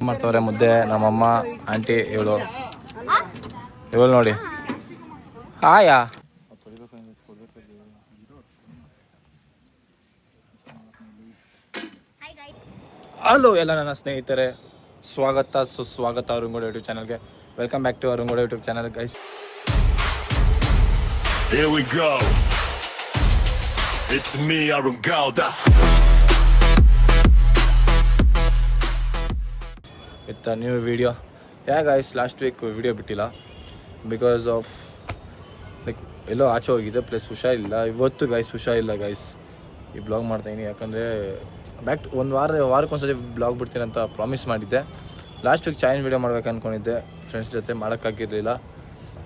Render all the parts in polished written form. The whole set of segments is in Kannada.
ಮಾಡ್ತವ್ರೆ ಮುದ್ದೆ ನಮ್ಮಮ್ಮ ಆಂಟಿ ಇವಳು ನೋಡಿ ಆಯಾ. ಹಲೋ ಎಲ್ಲ ನನ್ನ ಸ್ನೇಹಿತರೆ, ಸ್ವಾಗತ ಸುಸ್ವಾಗತ ಅರುಂಗೋಡ ಯೂಟ್ಯೂಬ್ ಚಾನಲ್ಗೆ. Welcome back to Arungoda YouTube channel guys. Here we go. It's me, Arungalda. With a new video. Yeah guys, last week video ಬಿಟ್ಟಿಲ್ಲ ಬಿಕಾಸ್ ಆಫ್ ಲೈಕ್ ಎಲ್ಲೋ ಆಚೆ ಹೋಗಿದೆ, ಪ್ಲಸ್ ಹುಷಾರಿಲ್ಲ. ಇವತ್ತು ಗೈಸ್ ಹುಷಾರಿಲ್ಲ ಗೈಸ್, ಈ ಬ್ಲಾಗ್ ಮಾಡ್ತಾಯಿದ್ದೀನಿ. ಯಾಕಂದರೆ ಬ್ಯಾಕ್ ಒಂದು ವಾರಕ್ಕೊಂದ್ಸತಿ ಬ್ಲಾಗ್ ಬಿಡ್ತೀನಿ ಅಂತ ಪ್ರಾಮಿಸ್ ಮಾಡಿದ್ದೆ. ಲಾಸ್ಟ್ ವೀಕ್ ಚಾಲೆಂಜ್ ವೀಡಿಯೋ ಮಾಡ್ಬೇಕು ಅಂದ್ಕೊಂಡಿದ್ದೆ, ಫ್ರೆಂಡ್ಸ್ ಜೊತೆ ಮಾಡೋಕ್ಕಾಗಿರಲಿಲ್ಲ.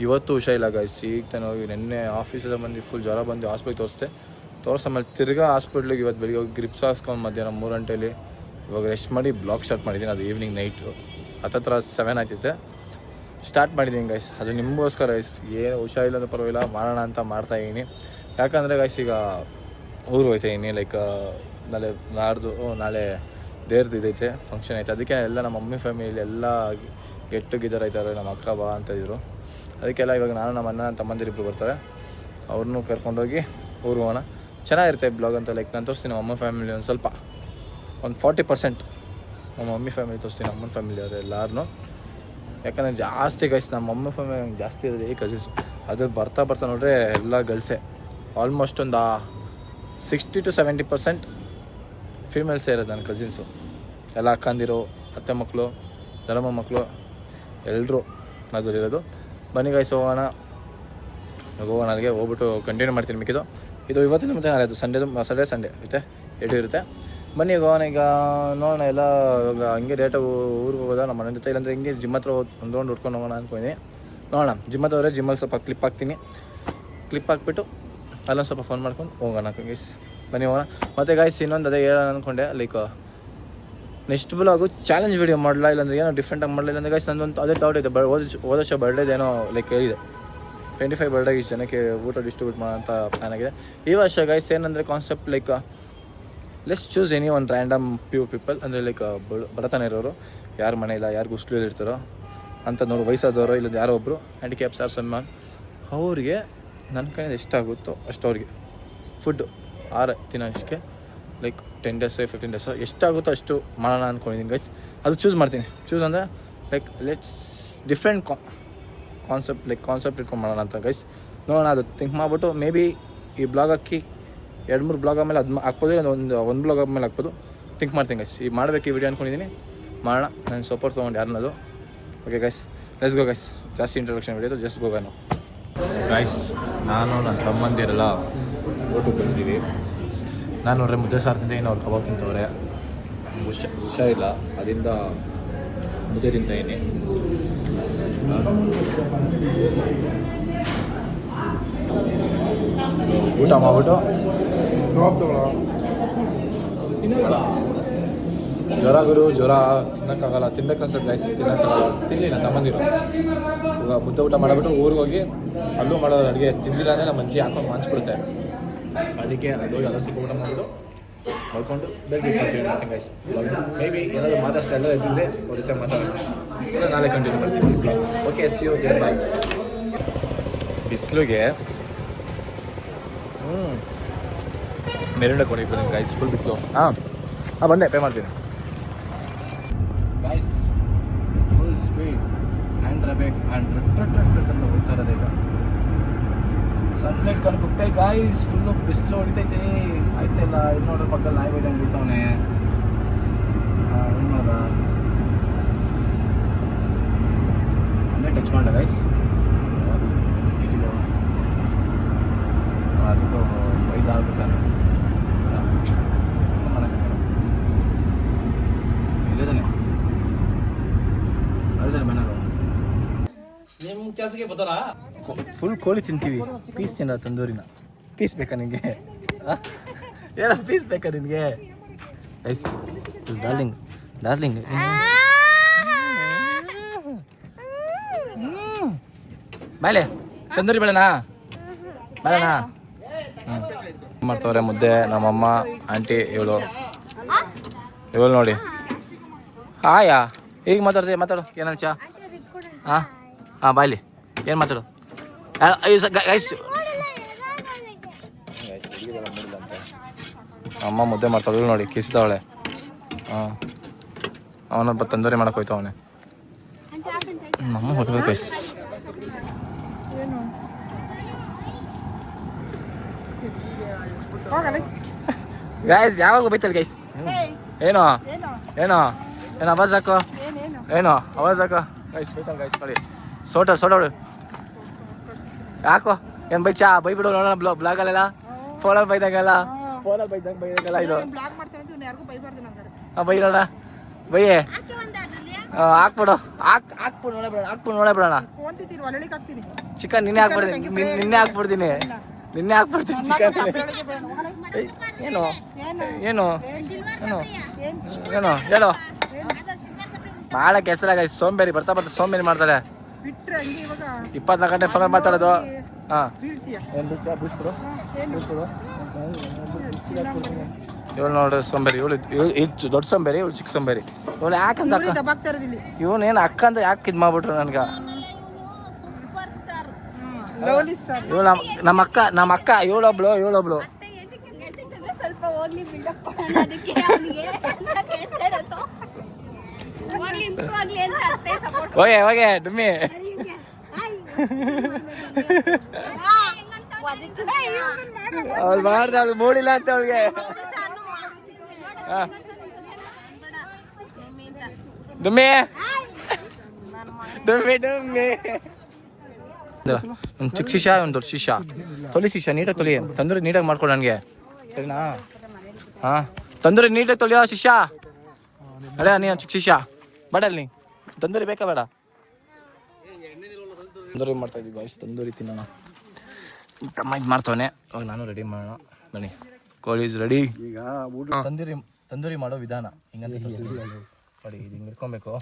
ಇವತ್ತು ಹುಷಾರಿಲ್ಲ ಗೈಸ್. ಈಗ ತಾನು ಹೋಗಿ ನೆನ್ನೆ ಆಫೀಸಲ್ಲಿ ಬಂದು ಫುಲ್ ಜ್ವರ ಬಂದು ಹಾಸ್ಪಿಟ್ಲ್ ತೋರಿಸಮೇಲೆ ತಿರ್ಗಾ ಹಾಸ್ಪಿಟ್ಲಿಗೆ ಇವತ್ತು ಬೆಳಿಗ್ಗೆ ಹೋಗಿ ಗ್ರಿಪ್ಸ್ ಹಾಕ್ಸ್ಕೊಂಡು ಮಧ್ಯಾಹ್ನ 3 ಗಂಟೆಯಲ್ಲಿ ಇವಾಗ ರೆಸ್ಟ್ ಮಾಡಿ ಬ್ಲಾಗ್ ಸ್ಟಾರ್ಟ್ ಮಾಡಿದ್ದೀನಿ. ಅದು ಈವ್ನಿಂಗ್ ನೈಟು ಹತ್ತತ್ರ 7 ಆಯ್ತೈತೆ ಸ್ಟಾರ್ಟ್ ಮಾಡಿದ್ದೀನಿ ಗೈಸ್. ಅದು ನಿಮಗೋಸ್ಕರ ಗೈಸ್. ಏನು ಹುಷಾರಿಲ್ಲ ಅಂದ್ರೆ ಪರವಾಗಿಲ್ಲ, ಮಾಡೋಣ ಅಂತ ಮಾಡ್ತಾಯಿದ್ದೀನಿ. ಯಾಕಂದರೆ ಗೈಸ್ ಈಗ ಊರಿಗೆ ಹೋಗ್ತಾಯಿದ್ದೀನಿ. ಲೈಕ್ ನಾಳೆ ದೇವ್ರದ್ದು ಇದೈತೆ, ಫಂಕ್ಷನ್ ಐತೆ. ಅದಕ್ಕೆ ಎಲ್ಲ ನಮ್ಮ ಮಮ್ಮಿ ಫ್ಯಾಮಿಲಿ ಎಲ್ಲ ಗೆಟ್ ಟುಗೆದರ್ ಆಯ್ತಾರೆ. ನಮ್ಮ ಅಕ್ಕ ಬಾ ಅಂತ ಇದ್ರು. ಅದಕ್ಕೆಲ್ಲ ಇವಾಗ ನಾನು ನಮ್ಮ ಅಣ್ಣ ತಮ್ಮಂದಿರಿಬ್ಬರು ಬರ್ತಾರೆ, ಅವ್ರನ್ನೂ ಕರ್ಕೊಂಡೋಗಿ ಊರಿಗೆ ಹೋಗೋಣ. ಚೆನ್ನಾಗಿರುತ್ತೆ ಬ್ಲಾಗ್ ಅಂತ. ಲೈಕ್ ನಾನು ತೋರಿಸ್ತೀನಿ ನಮ್ಮ ಅಮ್ಮ ಫ್ಯಾಮಿಲಿ ಒಂದು ಸ್ವಲ್ಪ, ಒಂದು 40% ನಮ್ಮ ಮಮ್ಮಿ ಫ್ಯಾಮಿಲಿ ತೋರಿಸ್ತೀನಿ. ಅಮ್ಮನ ಫ್ಯಾಮಿಲಿ ಅವರು ಎಲ್ಲರೂ. ಯಾಕಂದರೆ ಜಾಸ್ತಿ ಗೈಸ್ ನಮ್ಮ ಮಮ್ಮಿ ಫ್ಯಾಮಿಲಿ ಜಾಸ್ತಿ ಇರೋದು ಈ ಕಸಿನ್ಸ್. ಅದ್ರಲ್ಲಿ ಬರ್ತಾ ನೋಡ್ರೆ ಎಲ್ಲ ಗರ್ಲ್ಸೇ. ಆಲ್ಮೋಸ್ಟ್ ಒಂದು 60 to 70% ಫೀಮೇಲ್ಸೇ ಇರೋದು ನನ್ನ ಕಸಿನ್ಸು. ಎಲ್ಲ ಅಕ್ಕಂದಿರು, ಅತ್ತೆ ಮಕ್ಕಳು, ದೊಡ್ಡಮ್ಮ ಮಕ್ಕಳು ಎಲ್ಲರೂ ಅದರಲ್ಲಿರೋದು. ಬನ್ನಿ ಗೈಸ್ ಹೋಗೋಣ. ಅಲ್ಲಿಗೆ ಹೋಗ್ಬಿಟ್ಟು ಕಂಟಿನ್ಯೂ ಮಾಡ್ತೀನಿ ಮಿಕ್ಕಿದ್ದು. ಇದು ಇವತ್ತಿನ ಮತ್ತೆ ನಾಳೆ, ಅದು ಸಂಡೇ ಐತೆ, 8 ಇರುತ್ತೆ. ಬನ್ನಿ ಹೋಗೋಣ. ಈಗ ನೋಡೋಣ ಎಲ್ಲ ಇವಾಗ ಹಂಗೆ ಡೇಟಾಗಿ ಊರಿಗೆ ಹೋಗೋದ ನಮ್ಮ ಮನೆ ಜೊತೆ, ಇಲ್ಲಾಂದರೆ ಹಿಂಗೆ ಜಿಮ್ ಹತ್ರ ಒಂದು ರೌಂಡ್ ಹುಡ್ಕೊಂಡು ಹೋಗೋಣ ಅಂದ್ಕೊಂಡಿದ್ದೀನಿ. ನೋಡೋಣ. ಜಿಮ್ ಹತ್ರ ಹೋದರೆ ಜಿಮ್ಮಲ್ಲಿ ಸ್ವಲ್ಪ ಕ್ಲಿಪ್ ಹಾಕ್ತೀನಿ. ಕ್ಲಿಪ್ ಹಾಕ್ಬಿಟ್ಟು ಅಲ್ಲೊಂದು ಸ್ವಲ್ಪ ಫೋನ್ ಮಾಡ್ಕೊಂಡು ಹೋಗೋಣ ಗೈಸ್. ಬನ್ನಿ ಹೋಗೋಣ. ಮತ್ತು ಗೈಸ್ ಇನ್ನೊಂದು ಅದೇ ಹೇಳೋಣ ಅಂದ್ಕೊಂಡೆ, like next blog challenge video ಮಾಡಲ್ಲ, ಇಲ್ಲಾಂದರೆ ಏನೋ ಡಿಫ್ರೆಂಟಾಗಿ ಮಾಡಲಿಲ್ಲ ಅಂದರೆ ಗೈಸ್ ನಂದೊಂದು ಅದೇ ಥಾಟ್ ಇದೆ. ಹೋದ ವರ್ಷ ಬರ್ಡೇದೇನೋ ಲೈಕ್ ಹೇಳಿದೆ, 25 ಬರ್ಡೇಗೆ ಇಷ್ಟು ಜನಕ್ಕೆ ಊಟ ಡಿಸ್ಟ್ರಿಬ್ಯೂಟ್ ಮಾಡೋ ಅಂತ ಪ್ಲ್ಯಾನ್ ಆಗಿದೆ. ಈ ವರ್ಷ ಗೈಸ್ ಏನಂದರೆ concept like let's choose any one random people, ಅಂದರೆ ಲೈಕ್ ಬಡತನ ಇರೋರು, ಯಾರು ಮನೆ ಇಲ್ಲ, ಯಾರು ಗುಸ್ಲಲ್ಲಿ ಇರ್ತಾರೋ ಅಂತ ನೋಡಿ, ವಯಸ್ಸಾದವರು ಇಲ್ಲದ ಯಾರೋ ಒಬ್ಬರು ಹ್ಯಾಂಡಿಕ್ಯಾಪ್ಸ್ ಆರ್ ಸನ್ಮಾನ್, ಅವ್ರಿಗೆ ನನ್ನ ಕೈಯಿಂದ ಎಷ್ಟಾಗುತ್ತೋ ಅಷ್ಟು ಅವ್ರಿಗೆ ಫುಡ್ಡು 6 ದಿನ ಅಷ್ಟಕ್ಕೆ, ಲೈಕ್ 10 days 15 days ಎಷ್ಟಾಗುತ್ತೋ ಅಷ್ಟು ಮಾಡೋಣ ಅಂದ್ಕೊಂಡಿದ್ದೀನಿ ಗೈಸ್. ಅದು ಚೂಸ್ ಮಾಡ್ತೀನಿ. ಚೂಸ್ ಅಂದರೆ ಲೈಕ್ ಲೆಟ್ಸ್ ಡಿಫ್ರೆಂಟ್ ಕಾನ್ಸೆಪ್ಟ್ ಇಟ್ಕೊಂಡು ಮಾಡೋಣ ಅಂತ ಗೈಸ್. ನೋಡೋಣ. ಅದು ಥಿಂಕ್ ಮಾಡಿಬಿಟ್ಟು ಮೇ ಬಿ ಈ ಬ್ಲಾಗ್ ಹಾಕಿ 2-3 ಬ್ಲಾಗ್ ಆಮೇಲೆ ಅದು ಹಾಕ್ಬೋದು, ಇಲ್ಲ ಒಂದು ಬ್ಲಾಗ್ ಆದಮೇಲೆ ಹಾಕ್ಬೋದು. ಥಿಂಕ್ ಮಾಡ್ತೀನಿ ಗೈಸ್. ಈಗ ಮಾಡಬೇಕು ಈ ವಿಡಿಯೋ ಅಂದ್ಕೊಂಡಿದ್ದೀನಿ. ಮಾಡೋಣ. ನಾನು ಸಪೋರ್ಟ್ ತೊಗೊಂಡು ಯಾರನ್ನದು. Okay guys, let's go guys. ಜಾಸ್ತಿ ಇಂಟ್ರೊಡಕ್ಷನ್ ವಿಡಿಯೋ, ಜಸ್ಟ್ ಗೋ ನಾವು ಗೈಸ್. ನಾನು ನನ್ನ ತಮ್ಮಂದಿರೆಲ್ಲ ಊಟಕ್ಕೆ ಬಂದಿದ್ದೀವಿ. ನಾನು ನೋಡ್ರೆ ಮುದ್ದೆ ಸಾರು ತಿಂತೀನಿ, ಅವ್ರು ಕಬಾಬ್ ತಿಂತವ್ರೆ. ಹುಷಾರಿಲ್ಲ, ಅದರಿಂದ ಮುದ್ದೆ ತಿಂತಾಯಿದ್ದೀನಿ. ಊಟ ಮಾಡ್ಬಿಟ್ಟು ಜ್ವರ ತಿನ್ನೋಕ್ಕಾಗಲ್ಲ, ತಿನ್ಬೇಕನ್ಸತ್ತೆ ಗೈಸ್, ತಿನ್ನೋಕ್ಕಾಗಲ್ಲ. ತಿನ್ನಲಿಲ್ಲ ತಮ್ಮಂದಿರು. ಇವಾಗ ಮುದ್ದೆ ಊಟ ಮಾಡಿಬಿಟ್ಟು ಊರಿಗೆ ಹೋಗಿ ಅಲ್ಲೂ ಮಾಡೋದು ಅಡುಗೆ ತಿನ್ನಲಿಲ್ಲ ಅಂದರೆ ನಮ್ಮ ಅಜ್ಜಿ ಹಾಕೊಂಡು ಮಾಂಚ್ಬಿಡುತ್ತೆ. ಅದಕ್ಕೆ ಅದು ಎಲ್ಲ ಸಿಕ್ಕ ಊಟ ಮಾಡಿಬಿಟ್ಟು ಮಾಡ್ಕೊಂಡು ಬೆಳಗ್ಗೆ ಕಂಟಿನ್ಯೂ ಮಾಡ್ತೀನಿ ಗೈಸ್ ಬ್ಲಾಗ್. ಮೇ ಬಿ ಏನಾದರೂ ಮಾತಾಡ್ತಾ ಎಲ್ಲ ಇದ್ದಿದ್ರೆ ಅವ್ರ ಜೊತೆ ಮಾತಾಡ್ತೀನಿ, ನಾಳೆ ಕಂಟಿನ್ಯೂ ಮಾಡ್ತೀನಿ blog. Okay, see you there, bye. ಬಿಸಿಲಿಗೆ ಮೆರಿಂಡ ಕೊಡಿದ್ದೀನಿ ಗೈಸ್, ಫುಲ್ ಬಿಸಿಲು. ಹಾಂ ಬಂದೆ, ಪೇ ಮಾಡ್ತೀನಿ ಗೈಸ್. ಫುಲ್ ಸ್ಪೀಡ್ ಹ್ಯಾಂಡ್ ರಬೇಕು ಅಂತ ಹೋಗ್ತಾ ಇರೋದು ಈಗ. ಸನ್ಲೈಟ್ ಕನ್ಕುತ್ತೆ ಗೈಸ್, ಫುಲ್ಲು ಬಿಸಿಲು ಹೊಡಿತೈತೆ. ಆಯ್ತಲ್ಲ, ಇದು ನೋಡ್ರಿ ಪಕ್ಕದಲ್ಲಿ ನಾಯಿ ಬೈದಂಗೆ ಬಿಡ್ತಾವನೆ. ಏನು ಮಾಡೋದ ಅಂದರೆ ಟಚ್ ಮಾಡ ಗೈಸ್. ಅದಕ್ಕೂ ಬೈದಾಗ್ಬಿಡ್ತಾನೆ. ಇಲ್ಲದಾನೆ ಅದೇ ಬನ್ನರು ನಿಮ್ಮ ಕೆಲಸಕ್ಕೆ ಬರ್ತಾರಾ? ಫುಲ್ ಕೋಳಿ ತಿಂತೀವಿ. ಪೀಸ್ ತಿನ್ನ ತಂದೂರಿನ. ಪೀಸ್ ಬೇಕಾ ನಿನಗೆ? ಏನೋ ಪೀಸ್ ಬೇಕಾ ನಿನಗೆ? ಐಸ್ ಡಾರ್ಲಿಂಗ್ ಬಾಯ್ಲೆ ತಂದೂರಿ ಬೇಡನಾ? ಮಾಡ್ತವ್ರೆ ಮುದ್ದೆ ನಮ್ಮಮ್ಮ ಆಂಟಿ ಇವಳು ನೋಡಿ ಆಯಾ ಈಗ ಮಾತಾಡ್ತೀವಿ ಮಾತಾಡು ಏನಂಚ ಹಾಂ ಬಾಯ್ಲಿ ಏನು ಮಾತಾಡು ಗೈಸ್ ಅಮ್ಮ ಮುದ್ದೆ ಮಾಡ್ತಾಳೆ ನೋಡಿ ಕಿಸಿದವಳೆ ಅವನೊಬ್ಬ ತಂದೂರಿ ಮಾಡಕ್ಕೆ ಹೋಯ್ತು ಅವನೇ ನಮ್ಮ ಹೊಡ್ಬೇಕು ಗೈಸ್ ಗೈಸ್ ಯಾವಾಗ ಬೈತಲ್ಲ ಗೈಸ್ ಏನೋ ಏನೋ ಏನು ಅವಾಜ್ ಹಾಕೋ ಏನೋ ಅವಾಜ್ ಹಾಕೋ ಗೈಸ್ ಬೈತಾನೆ ಗೈಸ್ ನೋಡಿ ಸೋಟೋಡು ಯಾಕೋ ಏನು ಬೈಚಾ ಬೈಬಿಡು ನೋಡೋಣ ಬ್ಲಾಗಲ್ಲೆಲ್ಲ ಫೋನಲ್ಲಿ ಬೈದಂಗೆಲ್ಲ ಇದು ಹಾಂ ಬೈರೋಣ ಬೈಯೇ ಹಾಕ್ಬಿಡು ಹಾಕ್ಬಿಡು ನೋಡೇ ಬಿಡೋಣ ಚಿಕನ್ ನಿನ್ನೆ ಹಾಕ್ಬಿಡ್ತೀನಿ ಚಿಕನ್ ಏನು ಏನು ಏನು ಏನು ಹೇಳು ಮಾಡಕ್ಕೆ ಹೆಸರಾಗ ಸೋಂಬೇರಿ ಬರ್ತಾ ಸೋಂಬೇರಿ ಮಾಡ್ತಾಳೆ 24 ಗಂಟೆ ಫೋನ್ ಮಾತಾಡೋದು ಹಾಂ ಏನು ಬಿಡಿಸ್ಬಿಡು ಇವಳು ನೋಡ್ರಿ ಸೋಂಬೇರಿ ಇವಳು ದೊಡ್ಡ ಸೋಂಬೇರಿ ಇವಳು ಚಿಕ್ಕ ಸೋಂಬೇರಿ ಇವಳು ಯಾಕಂತ ಇವನೇನು ಅಕ್ಕ ಅಂತ ಯಾಕೆ ಇದು ಮಾಡ್ಬಿಟ್ರು ನನ್ಗೆ ಇವಳು ನಮ್ಮ ಅಕ್ಕ ಇವಳೊಬ್ಳು ಹೋಗೆ ಡುಮ್ಮಿ ಅವ್ಳು ಮಾಡ್ದೆ ಅವ್ಳು ಮೂಡಿಲ್ಲ ಅಂತ ಅವಳಿಗೆ ಡುಮ್ಮಿ ಒಂದು ಚಿಕ್ಕ ಶಿಷ್ಯ ಒಂದು ದೊಡ್ಡ ಶಿಷ್ಯ ತೊಲಿ ಶಿಷ್ಯ ನೀಟಾಗಿ ತೊಲಿ ತಂದೂರಿ ನೀಟಾಗಿ ಮಾಡ್ಕೊಡು ನನಗೆ ಸರಿನಾ ಹಾಂ ತಂದೂರಿ ನೀಟಾಗಿ ತೊಲಿಯೋ ಶಿಷ್ಯ ಅದೇ ನೀನು ಚಿಕ್ಕ ಶಿಷ್ಯ ಬೇಡಲ್ಲ ನೀ ತಂದೂರಿ ಬೇಕಾ ಬೇಡ ತಂದೂರಿ ಮಾಡ್ತಾ ಇದ್ದೀವಿ ಗಾಯ್ಸ್ ತಂದೂರಿ ತಿನ್ನೋಣ ತಮ್ಮ ಇದು ಮಾಡ್ತಾವನೆ ಇವಾಗ ನಾನು ರೆಡಿ ಮಾಡೋಣ ಬನ್ನಿ ಕೋಳಿ ಇಸ್ ರೆಡಿ ಈಗ ತಂದೂರಿ ಮಾಡೋ ವಿಧಾನ ಹಿಂಗಂತ ನೋಡಿ ಇದು ಹಿಂಗೆ ಇಟ್ಕೊಬೇಕು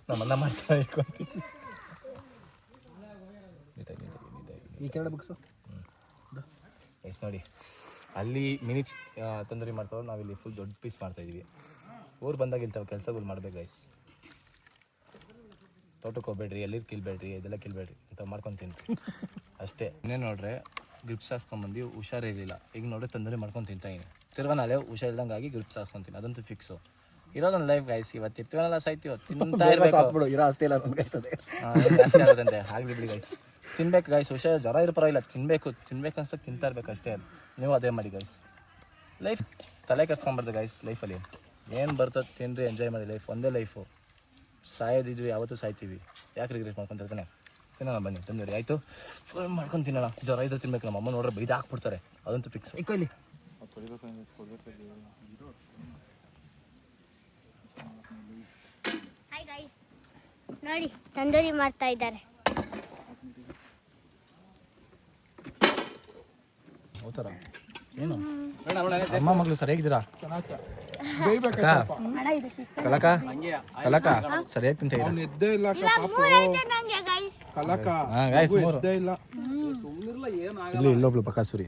ನಮ್ಮನ್ನ ಮಾಡ್ತಾ ಇಟ್ಕೊತೀವಿ ಈ ಕೆಳಗಡೆ ಬುಕ್ಸು ಎಸ್ ನೋಡಿ ಅಲ್ಲಿ ಮಿನಿ ತಂದೂರಿ ಮಾಡ್ತಾವೆ ನಾವಿಲ್ಲಿ ಫುಲ್ ದೊಡ್ಡ ಪೀಸ್ ಮಾಡ್ತಾಯಿದ್ದೀವಿ ಊರು ಬಂದಾಗ ಇಂಥವು ಕೆಲಸಗಳು ಮಾಡ್ಬೇಕು ಗೈಸ್ ತೋಟಕ್ಕೆ ಹೋಗ್ಬೇಡ್ರಿ ಎಲ್ಲಿರು ಕಿಲ್ಬೇಡ್ರಿ ಇದೆಲ್ಲ ಕಿಲ್ಬೇಡ್ರಿ ಇಂಥವು ಮಾಡ್ಕೊಂಡು ತಿನ್ರಿ ಅಷ್ಟೇ ಇನ್ನೇನು ನೋಡ್ರೆ ಗ್ರಿಪ್ಸ್ ಹಾಕ್ಸ್ಕೊಂಡ್ಬಂದು ಹುಷಾರಿರಲಿಲ್ಲ ಈಗ ನೋಡ್ರಿ ತಂದೂರಿ ಮಾಡ್ಕೊಂಡು ತಿಂತಾಯಿನಿ ತಿರ್ಗಾ ನಾಳೆ ಹುಷಾರಿಲ್ದಂಗೆ ಆಗಿ ಗ್ರಿಪ್ಸ್ ಹಾಕ್ಸ್ಕೊತೀನಿ ಅದಂತೂ ಫಿಕ್ಸು ಇರೋದೊಂದು ಲೈಫ್ ಗೈಸ್ ಇವತ್ತು ಇರ್ತೀವಲ್ಲ ಸಾಯ್ತೀವಿ ತಿಂತಾ ಇರಬೇಕು ಜಾಸ್ತಿ ಆಗುತ್ತಂತೆ ಆಗಲಿ ಬಿಡಿ ಗೈಸ್ ತಿನ್ಬೇಕು ಗೈಸ್ ಹುಷಾರು ಜ್ವರ ಇರೋ ಪರವಾಗಿಲ್ಲ ತಿನ್ಬೇಕು ಅನ್ಸ್ದಾಗ ತಿಂತಾ ಇರ್ಬೇಕು ಅಷ್ಟೇ ನೀವು ಅದೇ ಮಾಡಿ ಗೈಸ್ ಲೈಫ್ ತಲೆ ಕೆಡ್ಸ್ಕೊಂಬಾರ್ದು ಗೈಸ್ ಲೈಫಲ್ಲಿ ಏನು ಬರ್ತದೆ ತಿನ್ನಿರಿ ಎಂಜಾಯ್ ಮಾಡಿ ಲೈಫ್ ಒಂದೇ ಲೈಫು ಸಾಯೋದಿದ್ವಿ ಯಾವತ್ತೂ ಸಾಯ್ತೀವಿ ಯಾಕೆ ರಿಗ್ರೆಟ್ ಮಾಡ್ಕೊತಿರ್ತಾನೆ ತಿನ್ನೋಣ ಬನ್ನಿ ತಂದೂರಿ ಆಯಿತು ಫುಲ್ ಮಾಡ್ಕೊಂಡು ತಿನ್ನೋಣ ಜ್ವರ ಇದ್ದು ತಿನ್ಬೇಕು ನಮ್ಮ ಅಮ್ಮ ನೋಡ್ರೆ ಬೈದು ಹಾಕ್ಬಿಡ್ತಾರೆ ಅದಂತೂ ಫಿಕ್ಸ್ ಇಲ್ಲಿ ನೋಡಿ ತಂದೂರಿ ಮಾಡ್ತಾ ಇದ್ದಾರೆ ಏನು ಅಮ್ಮ ಮಗಳು ಸರಿಯಾಗಿದ್ದೀರಾ ಕಲಕ ಸರಿಯಾಗಿ ತಿಂತ ಇಲ್ಲೊಬ್ಳು ಬಕಾಸುರಿ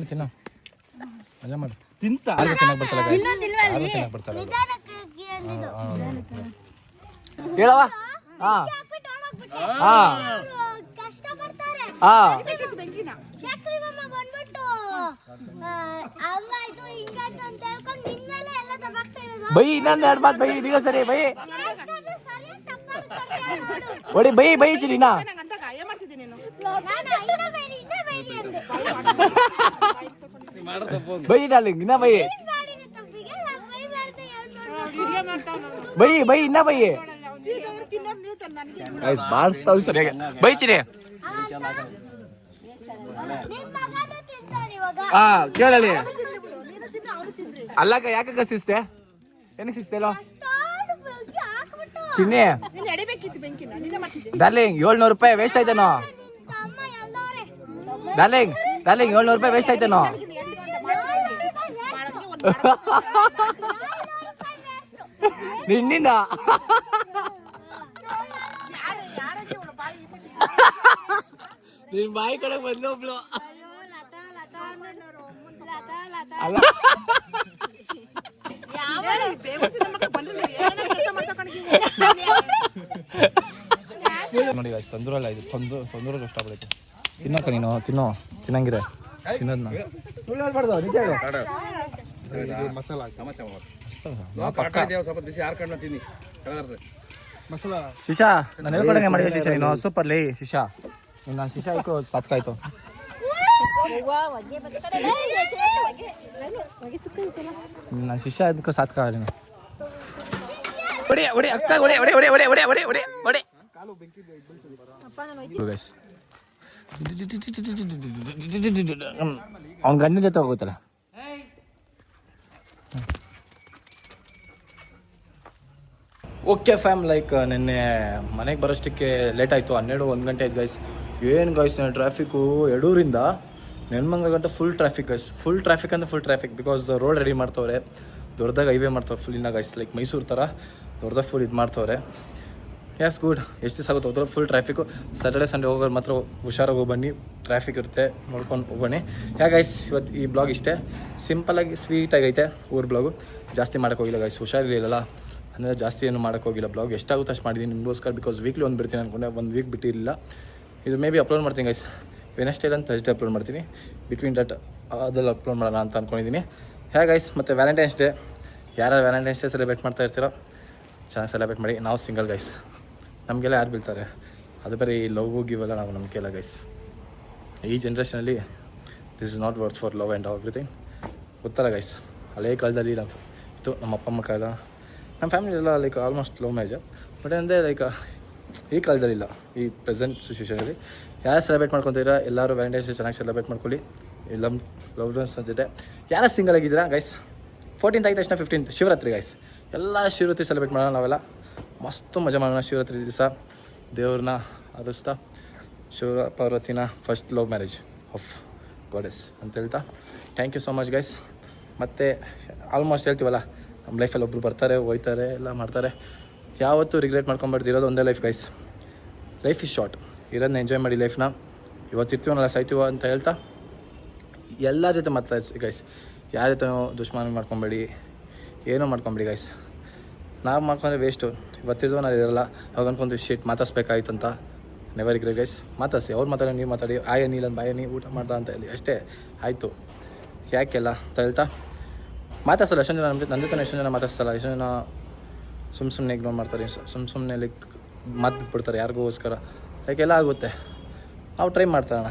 ತಿನ್ನು ಮಜಾ ಮಾಡು ಚೆನ್ನಾಗಿ ಬರ್ತಾಳೆ ಹೇಳವ ಬೈ ಇನ್ನೊಂದು ಎರಡು ಮಾತು ಬೈ ನೀನು ಸರಿ ಬೈ ಹೊಡಿ ಬೈ ಚಿನ್ನ ಬೈ ಡಾರ್ಲಿಂಗ್ ಇನ್ನ ಬೈ ಇನ್ನ ಬಾಳಿಸ್ತಾವ್ ಸರಿಯಾಗಿ ಬೈ ಚಿರಿ ಕೇಳಲಿ ಅಲ್ಲಕ್ಕ ಯಾಕ ಸಿಸ್ತೆ ಏನಕ್ಕೆ ಸಿಸ್ತೇಲೋ ಚಿನ್ನಿ ಡಾರ್ಲಿಂಗ್ 700 ರೂಪಾಯಿ ವೇಸ್ಟ್ ಆಯ್ತೇನೋ ಡಾರ್ಲಿಂಗ್ 700 ರೂಪಾಯಿ ವೇಸ್ಟ್ ಆಯ್ತೇನೋ ನಿನ್ನಿಂದ ನೀನ್ ಬಾಯಿ ಕಡೆ ಬಂದ್ಲು ಒಬ್ಳು ಅಲ್ಲ ನೋಡಿ ಗಾಯ್ಸ್ ತಂದೂರಲ್ಲ ಇದು ತಂದೂರಲ್ಲಿ ಇಷ್ಟಪಡೈತೆ ತಿನ್ನೋಕ ನೀನು ತಿನ್ನಂಗಿದೆ ತಿನ್ನೋದನ್ನ ಶಿಶಾ ನಾನು ಹೇಳ್ಕೊಡಂಗೆ ಮಾಡಿದೆ ಶಿಶಾ ನೀನು ಸೂಪರ್ಲಿ ಶಿಶಾ ನಾನು ಶಿಶಾ ಆಯ್ತು ಸಾತ್ಕಾಯ್ತು ನಾನು ಶಿಶಾ ಅದಕ್ಕೂ ಸಾತ್ಕ ನೀನು ಹೊಡೆ ಅಕ್ಕ ಹೊಡೆ ಅವ್ನ ಗಂಡಿನ ಜೊತೆ ಹೋಗುತ್ತಲ್ಲ ಓಕೆ ಫ್ಯಾಮ್ ಲೈಕ್ ನಿನ್ನೆ ಮನೆಗೆ ಬರೋಷ್ಟಕ್ಕೆ ಲೇಟ್ ಆಯಿತು 1 ಗಂಟೆ ಆಯ್ತು ಗೈಸ್ ಏನು ಗೈಸ್ ನಾನು ಟ್ರಾಫಿಕ್ಕು ಯಡೂರಿಂದ ನೆನ್ಮಂಗ್ಲ ಗಂಟೆ full traffic guys full traffic because road ready ಮಾಡ್ತವ್ರೆ ದೊಡ್ಡದಾಗ ಹೈವೇ ಮಾಡ್ತವ್ರೆ ಫುಲ್ ಇನ್ನ ಗೈಸ್ ಲೈಕ್ ಮೈಸೂರು ಥರ ದೊಡ್ಡದಾಗ ಫುಲ್ ಇದು ಮಾಡ್ತವ್ರೆ ಯಾಸ್ ಗುಡ್ ಎಷ್ಟು ದಿವಸ ಆಗುತ್ತೆ ಹೋದ್ರೆ ಫುಲ್ ಟ್ರಾಫಿಕ್ಕು ಸ್ಯಾಟರ್ಡೆ ಸಂಡೇ ಹೋಗೋರು ಮಾತ್ರ ಹುಷಾರಾಗಿ ಹೋಗಿ ಬನ್ನಿ ಟ್ರಾಫಿಕ್ ಇರುತ್ತೆ ನೋಡ್ಕೊಂಡು ಹೋಗ್ಬನ್ನಿ ಗೈಸ್ ಇವತ್ತು ಈ ಬ್ಲಾಗ್ ಇಷ್ಟೇ ಸಿಂಪಲಾಗಿ ಸ್ವೀಟಾಗಿ ಐತೆ ಊರು ಬ್ಲಾಗು ಜಾಸ್ತಿ ಮಾಡೋಕ್ಕೋಗಿಲ್ಲ ಗೈಸ್ ಹುಷಾರಿರಲಿಲ್ಲ ಅಂದರೆ ಜಾಸ್ತಿ ಏನು ಮಾಡೋಕ್ಕೋಗಿಲ್ಲ ಬ್ಲಾಗ್ ಎಷ್ಟಾಗುತ್ತೆ ಅಷ್ಟು ಮಾಡಿದ್ದೀನಿ ನಿಮಗೋಸ್ಕರ ಬಿಕಾಸ್ ವೀಕ್ಲಿ ಒಂದು ಬಿಡ್ತೀನಿ ಅಂದ್ಕೊಂಡೆ 1 ವೀಕ್ ಬಿಟ್ಟಿರಲಿಲ್ಲ ಇದು ಮೇ ಬಿ ಅಪ್ಲೋಡ್ ಮಾಡ್ತೀನಿ ಗೈಸ್ ವೆನಸ್ಡೇ ಅಂತ ಥರ್ಸ್ಡೇ ಅಪ್ಲೋಡ್ ಮಾಡ್ತೀನಿ ಬಿಟ್ವೀನ್ ದಟ್ ಅದೆಲ್ಲ ಅಪ್ಲೋಡ್ ಮಾಡೋಣ ಅಂತ ಅಂದ್ಕೊಂಡಿದ್ದೀನಿ ಗೈಸ್ ಮತ್ತು ವ್ಯಾಲೆಂಟೈನ್ಸ್ ಡೇ ಯಾರು ವ್ಯಾಲೆಂಟೈನ್ಸ್ ಡೇ ಸೆಲೆಬ್ರೇಟ್ ಮಾಡ್ತಾ ಇರ್ತೀರೋ ಚೆನ್ನಾಗಿ ಸೆಲೆಬ್ರೇಟ್ ಮಾಡಿ ನಾವು ಸಿಂಗಲ್ ಗೈಸ್ ನಮಗೆಲ್ಲ ಯಾರು ಬೀಳ್ತಾರೆ ಅದು ಬೇರೆ ಈ ಲವ್ ಗಿವೆಲ್ಲ ನಾವು ನಂಬಿಕೆ ಇಲ್ಲ ಗೈಸ್ ಈ ಜನ್ರೇಷನಲ್ಲಿ this is not worth for love and everything ಗೊತ್ತಲ್ಲ ಗೈಸ್ ಹಳೇ ಕಾಲದಲ್ಲಿ ನಮ್ಮ ಅಪ್ಪ ಅಮ್ಮ ಕಾಲ ನಮ್ಮ ಫ್ಯಾಮಿಲಿ ಎಲ್ಲ like almost love marriage but ಅಂದರೆ ಲೈಕ್ ಈ ಕಾಲದಲ್ಲಿಲ್ಲ ಈ ಪ್ರೆಸೆಂಟ್ ಸಿಚುವೇಷನಲ್ಲಿ ಯಾರು ಸೆಲೆಬ್ರೇಟ್ ಮಾಡ್ಕೊತೀರಾ ಎಲ್ಲರೂ ವ್ಯಾಲೆಂಟೈನ್ಸ್ ಡೇ ಚೆನ್ನಾಗಿ ಸೆಲೆಬ್ರೇಟ್ ಮಾಡ್ಕೊಳ್ಳಿ ಇಲ್ಲ ಲವ್ ಡೌನ್ಸ್ ಜೊತೆ ಯಾರು ಸಿಂಗಲ್ ಆಗಿದ್ದೀರಾ ಗೈಸ್ 14th ಆದ ತಕ್ಷಣ 15th ಶಿವರಾತ್ರಿ ಗೈಸ್ ಎಲ್ಲ ಶಿವರಾತ್ರಿ ಸೆಲೆಬ್ರೇಟ್ ಮಾಡೋಣ ನಾವೆಲ್ಲ ಮಸ್ತು ಮಜಾ ಮಾಡೋಣ ಶಿವರಾತ್ರಿ ದಿವಸ ದೇವ್ರನ್ನ ಆರಿಸ್ತಾ ಪಾರ್ವತಿನ first love marriage of goddess ಅಂತ ಹೇಳ್ತಾ thank you so much guys ಮತ್ತು ಆಲ್ಮೋಸ್ಟ್ ಹೇಳ್ತೀವಲ್ಲ ನಮ್ಮ ಲೈಫಲ್ಲಿ ಒಬ್ಬರು ಬರ್ತಾರೆ ಹೋಯ್ತಾರೆ ಎಲ್ಲ ಮಾಡ್ತಾರೆ ಯಾವತ್ತೂ ರಿಗ್ರೆಟ್ ಮಾಡ್ಕೊಂಬಾರ್ದು ಇರೋದು ಒಂದೇ life guys life is short ಇರೋದನ್ನ ಎಂಜಾಯ್ ಮಾಡಿ ಲೈಫ್ನ ಇವತ್ತಿರ್ತೀವನಲ್ಲ ಸಾಯ್ತೀವ ಅಂತ ಹೇಳ್ತಾ ಎಲ್ಲ ಜೊತೆ ಮಾತಾಡ್ಸಿ ಗೈಸ್ ಯಾರ ಜೊತೆ ದುಶ್ಮನ ಮಾಡ್ಕೊಬೇಡಿ ಏನೂ ಮಾಡ್ಕೊಂಬಿಡಿ ಗೈಸ್ ನಾವು ಮಾಡ್ಕೊಂಡ್ರೆ ವೇಸ್ಟು ಇವತ್ತಿರ್ತೀವ ನಾವು ಇರೋಲ್ಲ ಅವಾಗ ಅನ್ಕೊಂತೀವಿ ಶೀಟ್ ಮಾತಾಡ್ಸ್ಬೇಕಾಯ್ತು ಅಂತ ನೆವರ್ ರಿಗ್ರೆಟ್ ಗೈಸ್ ಮಾತಾಡಿಸಿ ಅವ್ರು ಮಾತಾಡಿ ನೀವು ಮಾತಾಡಿ ಆಯ ನೀಲ ಬಾಯ ಊಟ ಮಾಡ್ತಾ ಅಂತ ಹೇಳಿ ಅಷ್ಟೇ ಆಯಿತು ಯಾಕೆಲ್ಲ ಅಂತ ಹೇಳ್ತಾ ಮಾತಾಡ್ಸಲ್ಲ ಎಷ್ಟೊಂದು ಜನ ನನ್ನ ಜೊತೆ ಎಷ್ಟೊಂದು ಜನ ಮಾತಾಡ್ಸಲ್ಲ ಎಷ್ಟೊಂದು ಜನ ಸುಮ್ಮನೆ ಇಗ್ನೋರ್ ಮಾಡ್ತಾರೆ ಸುಮ್ಮನೆ ಲೈಕ್ ಮಾತು ಬಿಟ್ಬಿಡ್ತಾರೆ ಯಾರಿಗೋಸ್ಕರ ಲೈಕ್ ಎಲ್ಲ ಆಗುತ್ತೆ ನಾವು ಟ್ರೈ ಮಾಡ್ತಾರಣ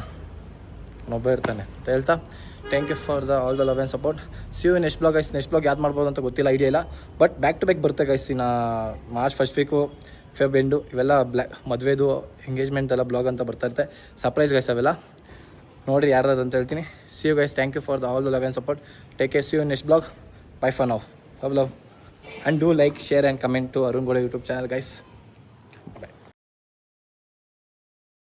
ಒಬ್ಬ ಇರ್ತಾನೆ ಅಂತ ಹೇಳ್ತಾ thank you for all the love and support see you next blog ಯಾವ್ದು ಮಾಡ್ಬೋದು ಅಂತ ಗೊತ್ತಿಲ್ಲ ಐಡಿಯಾ ಇಲ್ಲ ಬಟ್ ಬ್ಯಾಕ್ ಟು ಬ್ಯಾಕ್ ಬರುತ್ತೆ ಗೈಸ್ ಇನ್ನು March first week Feb end ಇವೆಲ್ಲ ಮದುವೆದು ಎಂಗೇಜ್ಮೆಂಟ್ ಎಲ್ಲ ಬ್ಲಾಗ್ ಅಂತ ಬರ್ತಾ ಇರುತ್ತೆ ಸರ್ಪ್ರೈಸ್ ಗೈಸ್ ಅವೆಲ್ಲ ನೋಡಿರಿ ಯಾರು ಅಂತ ಹೇಳ್ತೀನಿ see you guys thank you for all the love and support take care see you next blog bye for now love and do like share and comment to Arun Gode YouTube channel guys